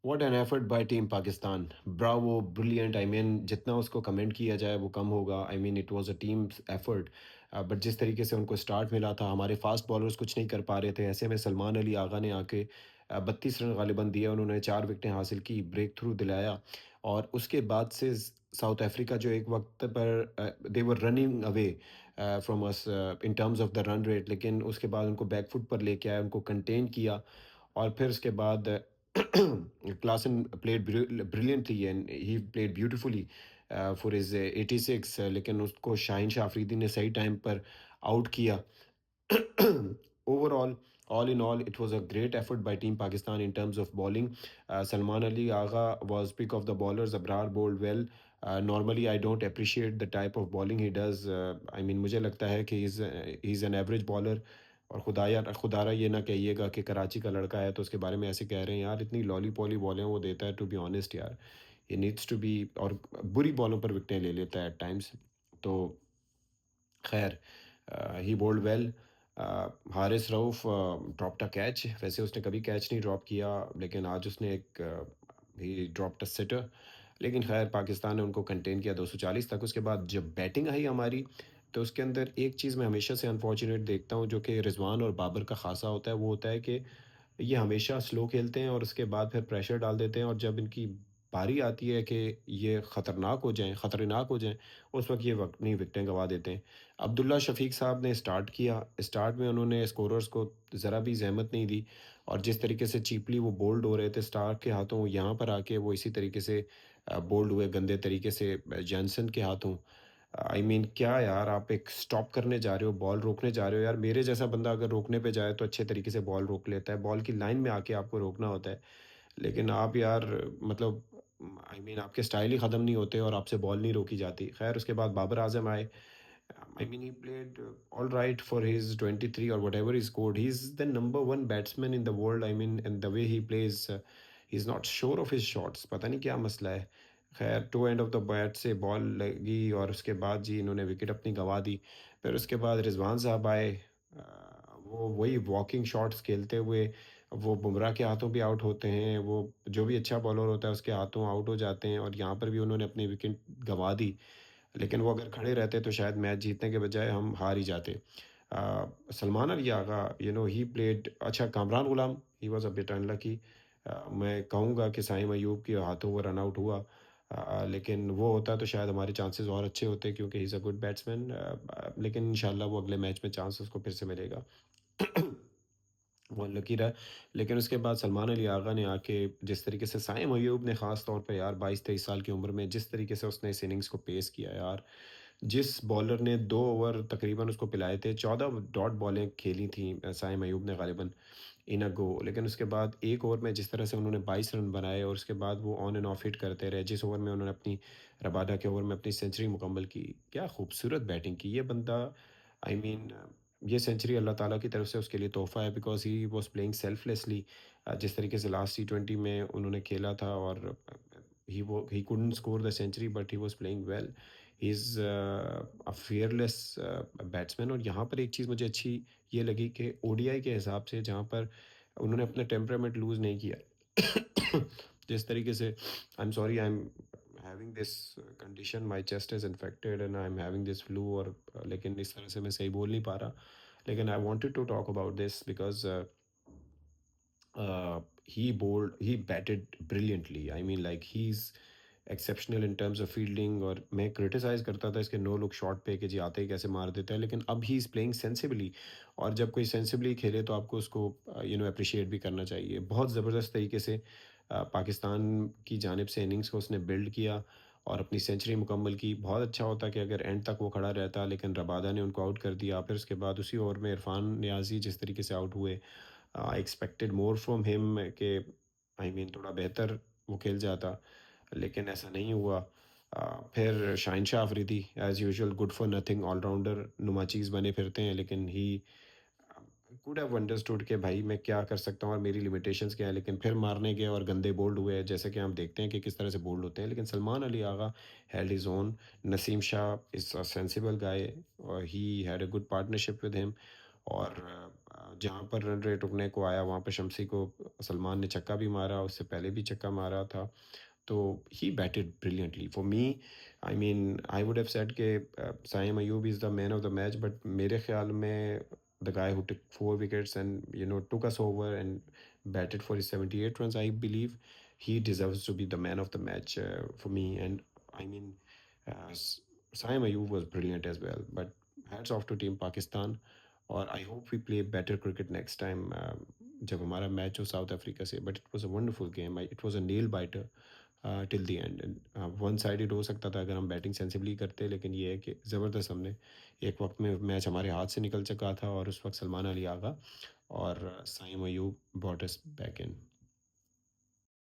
What an effort bye team Pakistan. Bravo, brilliant. I mean जितना उसको comment किया जाए वो कम होगा। I mean it was a team effort. But जिस तरीके से उनको स्टार्ट मिला था, हमारे फास्ट बॉलर्स कुछ नहीं कर पा रहे थे। ऐसे में सलमान अली आगा ने आके 32 रन गालिबन दिए। उन्होंने 4 विकेटें हासिल की, ब्रेक थ्रू दिलाया। और उसके बाद से साउथ अफ्रीका जो एक वक्त पर they were running away from us in terms of the run rate, लेकिन उसके बाद उनको बैक फुट पर लेके आया, उनको कंटेन किया। और फिर उसके बाद Klassen played brilliantly and he played beautifully for his 86, लेकिन उसको शाहीन शाह अफरीदी ने सही टाइम पर आउट किया। Overall, all in all, it was a great effort by Team Pakistan in terms of bowling. Salman Ali Agha was pick of the bowlers. Abrar bowled well. Normally, I don't appreciate the type of bowling he does. I mean, मुझे लगता है कि he's an average bowler. और खुदारा ये ना कहिएगा कि कराची का लड़का है तो उसके बारे में ऐसे कह रहे हैं। यार इतनी लॉली पॉली बॉलें वो देता है, टू बी ऑनेस्ट यार। He needs to be. और बुरी बॉलों पर विकेटें ले लेता है एट टाइम्स। तो खैर, he bowled well. Haris Rauf dropped a catch. वैसे उसने कभी कैच नहीं ड्रॉप किया, लेकिन आज उसने एक ही ड्रॉप्ड अ सिटर। लेकिन खैर पाकिस्तान ने उनको कंटेन किया 240 तक। उसके बाद जब बैटिंग आई हमारी, तो उसके अंदर एक चीज़ मैं हमेशा से अनफॉर्चुनेट देखता हूँ, जो कि रिजवान और बाबर का खासा होता है। वो होता है कि ये हमेशा स्लो खेलते हैं और उसके बाद फिर प्रेशर डाल देते हैं, और जब इनकी बारी आती है कि ये खतरनाक हो जाएं, उस वक्त ये वक्त अपनी विकटें गंवा देते हैं। अब्दुल्ला शफीक साहब ने स्टार्ट किया। स्टार्ट में उन्होंने स्कोरर्स को ज़रा भी जहमत नहीं दी, और जिस तरीके से चीपली वो बोल्ड हो रहे थे स्टार्क के हाथों, यहाँ पर आके वो इसी तरीके से बोल्ड हुए गंदे तरीके से जॉनसन के हाथों। आई मीन क्या यार, आप एक स्टॉप करने जा रहे हो, बॉल रोकने जा रहे हो। यार मेरे जैसा बंदा अगर रोकने पे जाए तो अच्छे तरीके से बॉल रोक लेता है, बॉल की लाइन में आके आपको रोकना होता है। लेकिन आप यार, मतलब आई मीन आपके स्टाइल ही ख़त्म नहीं होते और आपसे बॉल नहीं रोकी जाती। खैर उसके बाद बाबर आजम आए। I mean, he played all right for his 23 or whatever he scored. He's the number one batsman in the world. I mean, and the way he plays, he's not sure of his shots. पता नहीं क्या मसला है। खैर toe end of the bat से ball लगी और उसके बाद जी इन्होंने विकेट अपनी गंवा दी। फिर उसके बाद रिजवान साहब आए। वो वही वॉकिंग शॉट्स खेलते हुए वो बुमराह के हाथों भी आउट होते हैं। वो जो भी अच्छा बॉलर होता है उसके हाथों आउट हो जाते हैं, और यहाँ पर भी उन्होंने अपनी विकेट गंवा दी। लेकिन वो अगर खड़े रहते तो शायद मैच जीतने के बजाय हम हार ही जाते। सलमान अली आगा, ही प्लेड अच्छा। Kamran Ghulam, he was a bit unlucky. मैं कहूँगा कि साइम अयूब के हाथों वो रन आउट हुआ। लेकिन वो होता तो शायद हमारे चांसेस और अच्छे होते, क्योंकि ही इज़ अ गुड बैट्समैन। लेकिन इंशाल्लाह वो अगले मैच में चांस उसको फिर से मिलेगा। वो अनलकी रहा। लेकिन उसके बाद सलमान अली आगा ने आके जिस तरीके से साइम अयूब ने ख़ास तौर पे यार 22-23 साल की उम्र में जिस तरीके से उसने इस इनिंग्स को पेस किया यार। जिस बॉलर ने 2 ओवर तकरीबन उसको पिलाए थे, 14 डॉट बॉलें खेली थीं साइम अयूब ने गालिबन इन अ गो। लेकिन उसके बाद 1 ओवर में जिस तरह से उन्होंने 22 रन बनाए, और उसके बाद वो ऑन एंड ऑफ हिट करते रहे। जिस ओवर में उन्होंने अपनी रबाडा के ओवर में अपनी सेंचुरी मुकम्मल की, क्या खूबसूरत बैटिंग की ये बंदा। आई मीन ये सेंचुरी अल्लाह ताला की तरफ से उसके लिए तोहफ़ा है, because he was playing selflessly. जिस तरीके से लास्ट टी20 में उन्होंने खेला था, और he couldn't score the century but he was playing well. He is a fearless batsman. और यहाँ पर एक चीज़ मुझे अच्छी ये लगी कि ओडीआई के हिसाब से जहाँ पर उन्होंने अपना टेम्परामेंट लूज़ नहीं किया। जिस तरीके से I am sorry, I am having this condition, my chest is infected and I am having this flu. और लेकिन इस तरह से मैं सही बोल नहीं पा रहा। लेकिन I wanted to talk about this because he batted brilliantly. I mean, like he's exceptional in terms of fielding. और मैं क्रिटिसाइज़ करता था इसके नो लुक शॉट पे कि जी आते ही कैसे मार देता है, लेकिन अब ही इज़ प्लेइंग सेंसिबली। और जब कोई सेंसिबली खेले तो आपको उसको अप्रिशिएट भी करना चाहिए। बहुत ज़बरदस्त तरीके से पाकिस्तान की जानिब से इनिंग्स को उसने बिल्ड किया और अपनी सेंचुरी मुकम्मल की। बहुत अच्छा होता कि अगर एंड तक वो खड़ा रहता, लेकिन रबादा ने उनको आउट कर दिया। फिर उसके बाद उसी ओवर में इरफान नियाज़ी जिस तरीके से आउट हुए, I expected more from him कि आई मीन थोड़ा बेहतर वो खेल जाता, लेकिन ऐसा नहीं हुआ। फिर Shaheen Shah Afridi as usual good for nothing allrounder नुमा चीज़ बने फिरते हैं, लेकिन ही कुड हैव अंडरस्टूड कि भाई मैं क्या कर सकता हूँ और मेरी लिमिटेशंस क्या है। लेकिन फिर मारने गए और गंदे बोल्ड हुए, जैसे कि हम देखते हैं कि किस तरह से बोल्ड होते हैं। लेकिन Salman Ali Agha held his own. Naseem Shah is a sensible guy और he had a good partnership with him. और जहाँ पर रन रेट रुकने को आया वहाँ पे शम्सी को सलमान ने छक्का भी मारा, उससे पहले भी छक्का मारा था। So he batted brilliantly. For me, I mean, I would have said कि Saim Ayub is the man of the match, but मेरे ख्याल में the guy who took 4 wickets and took us over and batted for his 78 runs, I believe he deserves to be the man of the match for me. And I mean, Saim Ayub was brilliant as well. But hats off to Team Pakistan. और I hope we play better cricket next time जब हमारा match हो South Africa से. But it was a wonderful game, it was a nail biter till the end. One sided हो सकता था अगर हम बैटिंग सेंसिबली करते, लेकिन ये है कि ज़बरदस्त हमने एक वक्त में मैच हमारे हाथ से निकल चुका था और उस वक्त सलमान अली आगा और Saim Ayub brought us back इन.